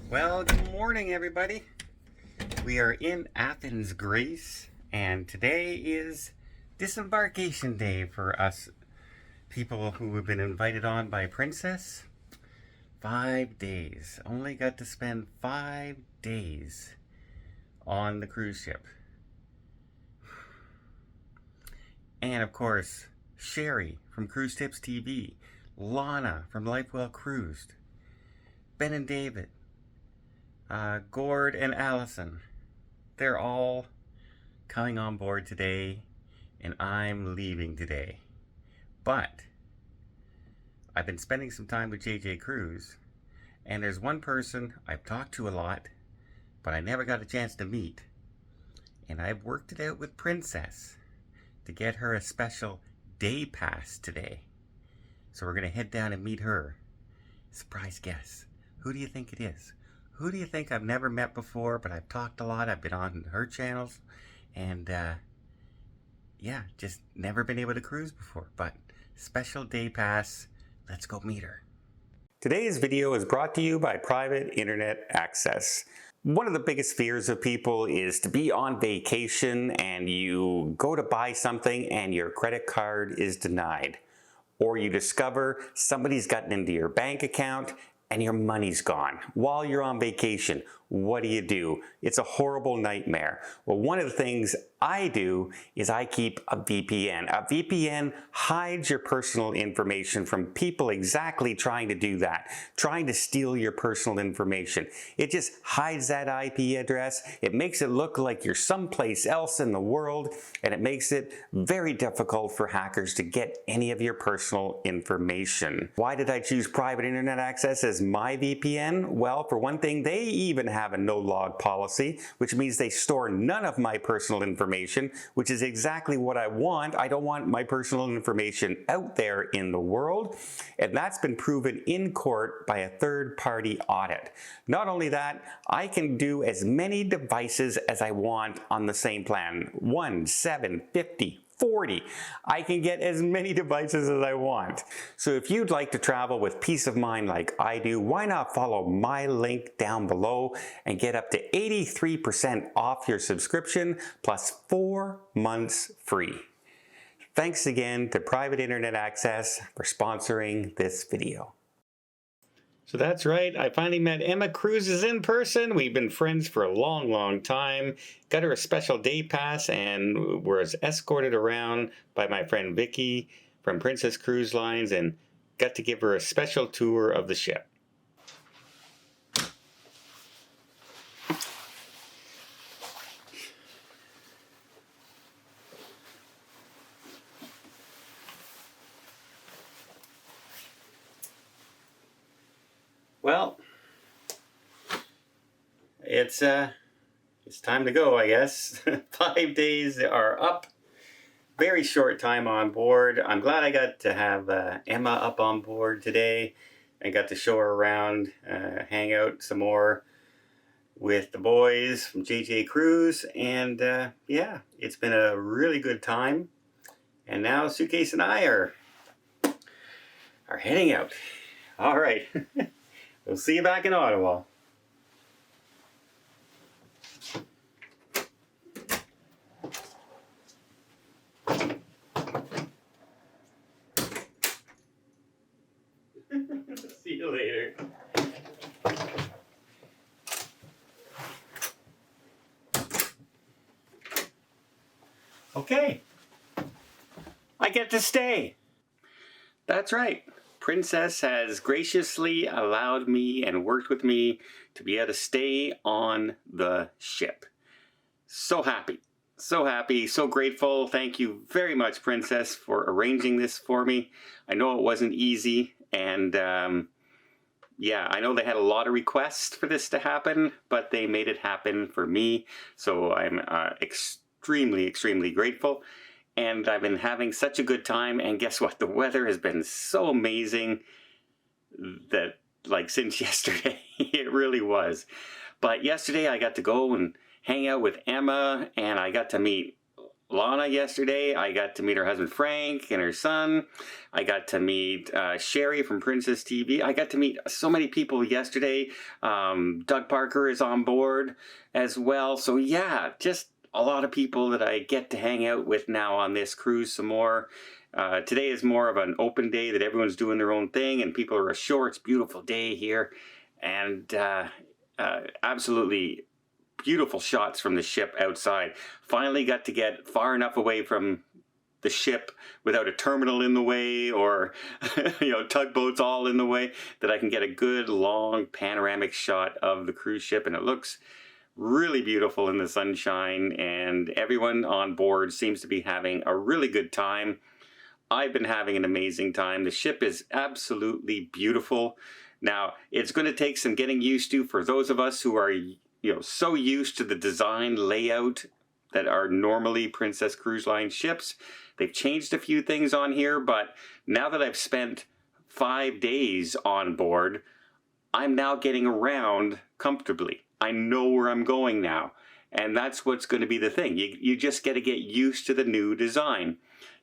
Well, good morning, everybody. We are in Athens, Greece, and today is disembarkation day for us people who have been invited on by Princess. 5 days. Only got to spend 5 days on the cruise ship. And of course, Sherry from Cruise Tips TV, Lana from Life Well Cruised, Ben and David, Gord and Allison. They're all coming on board today, and I'm leaving today. But I've been spending some time with JJ Cruise, and there's one person I've talked to a lot, but I never got a chance to meet. And I've worked it out with Princess to get her a special day pass today. So we're going to head down and meet her. Surprise guess. Who do you think it is? Who do you think I've never met before, but I've talked a lot. I've been on her channels, and yeah, just never been able to cruise before. But special day pass. Let's go meet her. Today's video is brought to you by Private Internet Access. One of the biggest fears of people is to be on vacation and you go to buy something and your credit card is denied. Or you discover somebody's gotten into your bank account and your money's gone while you're on vacation. What do? It's a horrible nightmare. Well, one of the things I do is I keep a VPN. A VPN hides your personal information from people exactly trying to do that, trying to steal your personal information. It just hides that IP address. It makes it look like you're someplace else in the world, and it makes it very difficult for hackers to get any of your personal information. Why did I choose Private Internet Access as my VPN? Well, for one thing, they even have a no-log policy, which means they store none of my personal information, which is exactly what I want. I don't want my personal information out there in the world, and that's been proven in court by a third-party audit. Not only that, I can do as many devices as I want on the same plan. 1, 7, 50, 40. I can get as many devices as I want. So if you'd like to travel with peace of mind like I do, why not follow my link down below and get up to 83% off your subscription plus 4 months free. Thanks again to Private Internet Access for sponsoring this video. So that's right, I finally met Emma Cruises in person. We've been friends for a long, long time. Got her a special day pass and was escorted around by my friend Vicky from Princess Cruise Lines and got to give her a special tour of the ship. Well, it's time to go, I guess. 5 days are up. Very short time on board. I'm glad I got to have Emma up on board today. I got to show her around, hang out some more with the boys from JJ Cruise, and yeah, it's been a really good time. And now Suitcase and I are heading out. All right. We'll see you back in Ottawa. See you later. Okay. I get to stay. That's right. Princess has graciously allowed me and worked with me to be able to stay on the ship. So happy, so grateful. Thank you very much, Princess, for arranging this for me. I know it wasn't easy, and yeah, I know they had a lot of requests for this to happen, but they made it happen for me. So I'm extremely, extremely grateful. And I've been having such a good time, and guess what? The weather has been so amazing that, like, since yesterday, it really was. But yesterday I got to go and hang out with Emma, and I got to meet Lana yesterday. I got to meet her husband Frank and her son. I got to meet Sherry from Princess TV. I got to meet so many people yesterday. Doug Parker is on board as well. So yeah, just a lot of people that I get to hang out with now on this cruise some more. Today is more of an open day that everyone's doing their own thing and people are ashore. It's a beautiful day here. And absolutely beautiful shots from the ship outside. Finally got to get far enough away from the ship without a terminal in the way or tugboats all in the way that I can get a good long panoramic shot of the cruise ship, and it looks really beautiful in the sunshine, and everyone on board seems to be having a really good time. I've been having an amazing time. The ship is absolutely beautiful. Now, it's going to take some getting used to for those of us who are so used to the design layout that are normally Princess Cruise Line ships. They've changed a few things on here, but now that I've spent 5 days on board, I'm now getting around comfortably. I know where I'm going now, and that's what's going to be the thing. You just got to get used to the new design.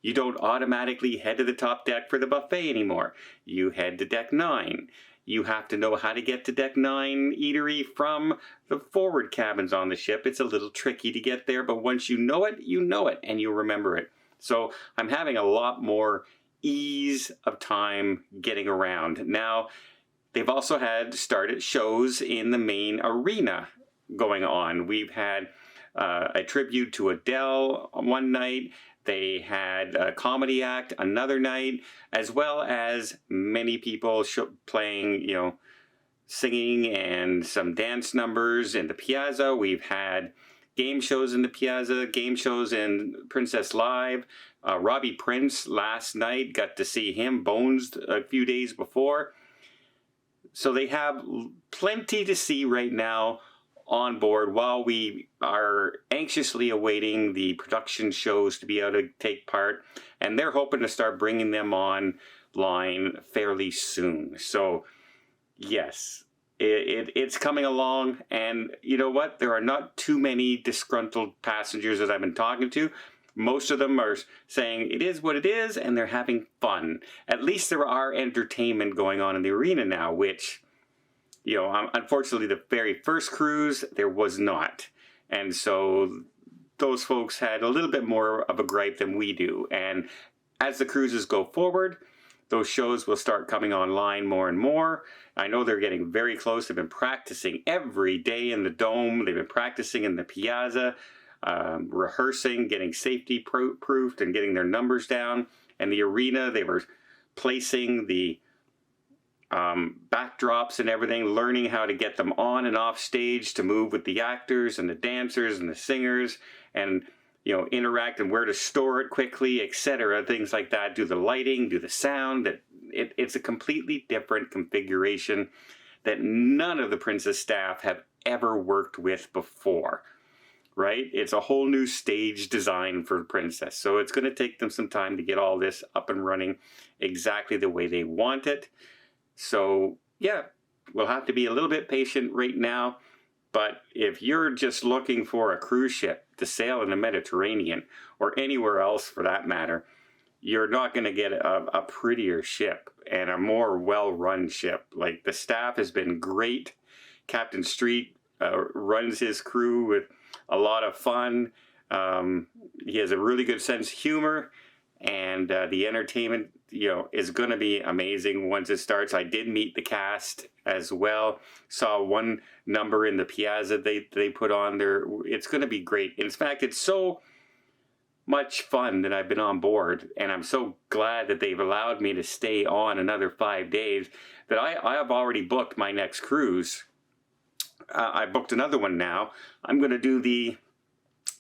You don't automatically head to the top deck for the buffet anymore. You head to deck 9. You have to know how to get to deck 9 eatery from the forward cabins on the ship. It's a little tricky to get there, but once you know it, and you remember it. So I'm having a lot more ease of time getting around. Now, they've also had started shows in the main arena going on. We've had a tribute to Adele one night. They had a comedy act another night, as well as many people playing, singing and some dance numbers in the Piazza. We've had game shows in the Piazza, game shows in Princess Live. Robbie Prince last night, got to see him, Bones, a few days before. So they have plenty to see right now on board while we are anxiously awaiting the production shows to be able to take part, and they're hoping to start bringing them online fairly soon. So yes, it's coming along, and you know what? There are not too many disgruntled passengers that I've been talking to. Most of them are saying it is what it is, and they're having fun. At least there are entertainment going on in the arena now, which, unfortunately, the very first cruise, there was not. And so those folks had a little bit more of a gripe than we do. And as the cruises go forward, those shows will start coming online more and more. I know they're getting very close. They've been practicing every day in the Dome. They've been practicing in the Piazza, rehearsing, getting safety proofed and getting their numbers down. And the arena, they were placing the backdrops and everything, learning how to get them on and off stage to move with the actors and the dancers and the singers, and interact and where to store it quickly, etc. Things like that. Do the lighting, do the sound. It's a completely different configuration that none of the Princess staff have ever worked with before. Right? It's a whole new stage design for Princess. So it's going to take them some time to get all this up and running exactly the way they want it. So yeah, we'll have to be a little bit patient right now. But if you're just looking for a cruise ship to sail in the Mediterranean, or anywhere else for that matter, you're not going to get a prettier ship and a more well-run ship. Like, the staff has been great. Captain Street runs his crew with a lot of fun. He has a really good sense of humor, and the entertainment, is going to be amazing once it starts. I did meet the cast as well. Saw one number in the Piazza they put on there. It's going to be great. In fact, it's so much fun that I've been on board, and I'm so glad that they've allowed me to stay on another 5 days that I have already booked my next cruise. I booked another one now. I'm going to do the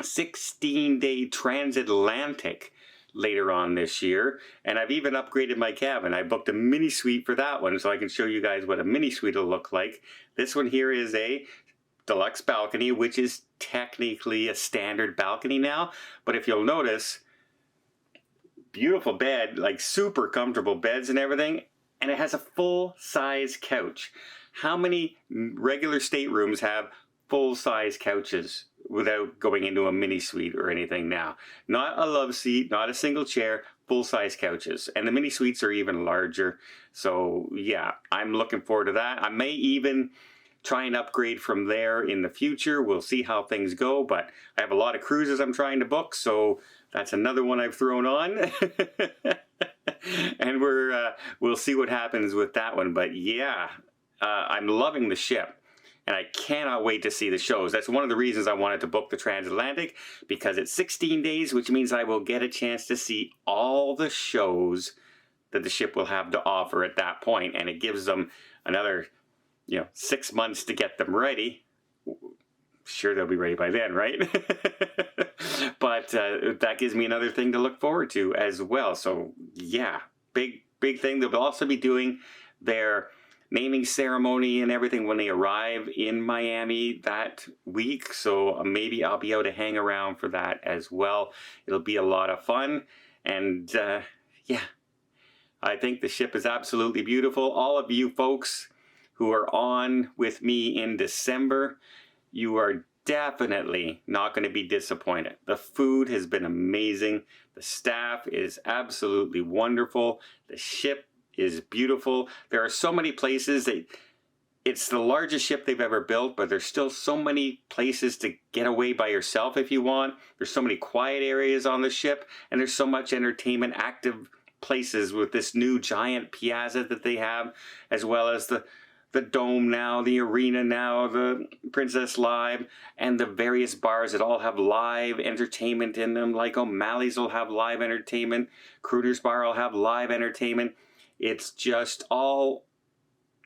16-day transatlantic later on this year, and I've even upgraded my cabin. I booked a mini suite for that one, so I can show you guys what a mini suite will look like. This one here is a deluxe balcony, which is technically a standard balcony now, but if you'll notice, beautiful bed, like super comfortable beds and everything, and it has a full-size couch. How many regular staterooms have full-size couches without going into a mini suite or anything now. Not a love seat, not a single chair, full-size couches. And the mini suites are even larger. So yeah, I'm looking forward to that. I may even try and upgrade from there in the future. We'll see how things go, but I have a lot of cruises I'm trying to book, so that's another one I've thrown on. And we'll see what happens with that one. But yeah, I'm loving the ship. And I cannot wait to see the shows. That's one of the reasons I wanted to book the transatlantic, because it's 16 days, which means I will get a chance to see all the shows that the ship will have to offer at that point. And it gives them another, 6 months to get them ready. Sure, they'll be ready by then, right? But that gives me another thing to look forward to as well. So yeah, big thing. They'll also be doing their naming ceremony and everything when they arrive in Miami that week. So maybe I'll be able to hang around for that as well. It'll be a lot of fun. And yeah, I think the ship is absolutely beautiful. All of you folks who are on with me in December, you are definitely not going to be disappointed. The food has been amazing. The staff is absolutely wonderful. The ship is beautiful. There are so many places that it's the largest ship they've ever built, but there's still so many places to get away by yourself if you want. There's so many quiet areas on the ship, and there's so much entertainment, active places with this new giant piazza that they have, as well as the dome now, the arena now, the Princess Live, and the various bars that all have live entertainment in them. Like O'Malley's will have live entertainment. Cruder's Bar will have live entertainment. It's just all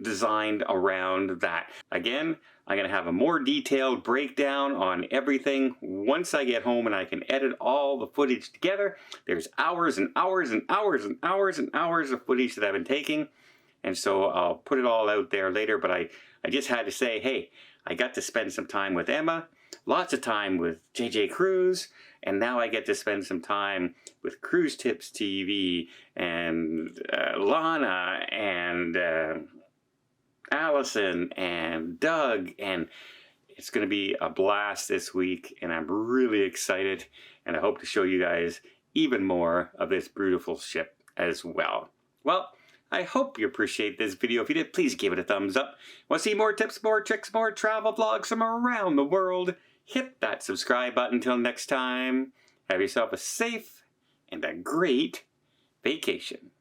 designed around that. Again, I'm going to have a more detailed breakdown on everything once I get home and I can edit all the footage together. There's hours and hours and hours and hours and hours of footage that I've been taking. And so I'll put it all out there later, but I just had to say, hey, I got to spend some time with Emma, lots of time with JJ Cruise, and now I get to spend some time with Cruise Tips TV and Lana and Allison and Doug, and it's going to be a blast this week, and I'm really excited, and I hope to show you guys even more of this beautiful ship as well. Well, I hope you appreciate this video. If you did, please give it a thumbs up. Want to see more tips, more tricks, more travel vlogs from around the world? Hit that subscribe button. Until next time, have yourself a safe and a great vacation.